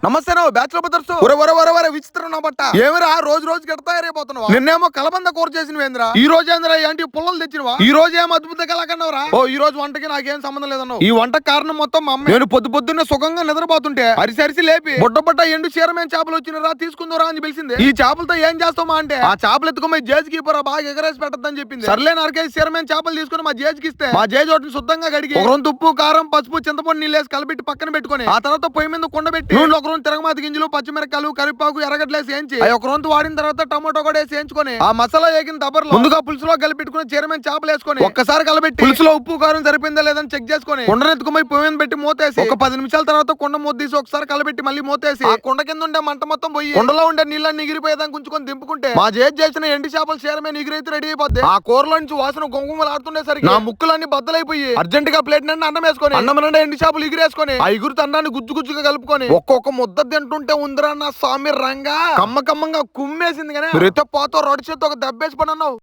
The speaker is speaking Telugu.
నమస్తే బ్యాచులర్ బ్రదర్స్ ఒరే విచిత్రం నా బట్ట ఏమరా రోజు రోజు గిడతాయిపోతున్నావా? నిన్నేమో కలబంద కూర చేసిన వేంద్ర, ఈ రోజు ఏంద్రా ఏంటి పుల్లలు తెచ్చినవా? ఈ రోజు ఏం అద్భుత కలకన్నావురా? ఓ ఈ రోజు వంటకి నాకేం సంబంధం లేదన్నావు. ఈ వంట కారణం మొత్తం మా అమ్మ. నేను పొద్దున్నే సుఖంగా నిద్రపోతుంటే అరిసి లేపి బుడ్డ ఎండు చీరమేం చేపలు వచ్చినరా తీసుకుందరా అని పిలిచింది. ఈ చేపలతో ఏం చేస్తామా అంటే, ఆ చేపలు ఎత్తుకుని జేజ్కి పోరా బాగా ఎగరేసి పెట్టద్దని చెప్పింది. సర్లే నరకేసి చీరమేం చేపలు తీసుకుని మా జేజ్కి ఇస్తే, మా జేజ్ వాటిని శుద్ధంగా కడిగి ఒక రొంత ఉప్పు కారం పసుపు చింతపండు నీళ్ళేసి కలిపెట్టి పక్కన పెట్టుకుని, ఆ తర్వాత పొయ్యి మీద కొండబెట్టి ఒక రోజు తిరగమాత గింజలు పచ్చిమిరకాయలు కరివేపాకు ఎర్రగడ్డలేసి వేయించి ఒక రొంతు వాడిన తర్వాత టమాటో కూడా వేసి వేయించుకొని, ఆ మసాలా వేగిన దబ్బర్లో ముందుగా పులుసులో కలిపెట్టుకుని చీరమైన చేపలు వేసుకొని ఒక్కసారి కలిపెట్టి పులుసులో ఉప్పు కారం సరిపోయిందా లేదని చెక్ చేసుకొని కుండనెత్తుకుమై పొయ్యి మీద పెట్టి మూతేసి ఒక 10 నిమిషాల తర్వాత కుండ మూత తీసి ఒకసారి కలిపెట్టి మళ్ళీ మూతేసి ఆ కుండ కింద ఉండే మంట మొత్తం పోయి కుండలో ఉండే నీళ్ళని ఎగిరిపోయేదాన్ని ఉంచుకొని దింపుకుంటే, మా చేసిన ఎండి చేపలు చీరమైన ఎగిరైతే రెడీ అయిపోద్ది. ఆ కూరలో నుంచి వాసన గుమగుమలాడుతుండేసరికి నా ముక్కులన్నీ బద్దలైపోయి అర్జెంట్ గా ప్లేట్ నిండా అన్నం వేసుకొని, అన్నం నిండా ఎండి చేపలు ఎగిరేసుకొని ఆ ఎగురు అన్నాన్ని గుజ్జుగా కలుపుకొని ఒక్కొక్క ముద్ద తింటుంటే ఉందిరా నా స్వామి రంగా కమ్మగా కుమ్మేసింది. కానీ రితో పోతో రొడి చేతో ఒక దెబ్బేసి పడన్నావు.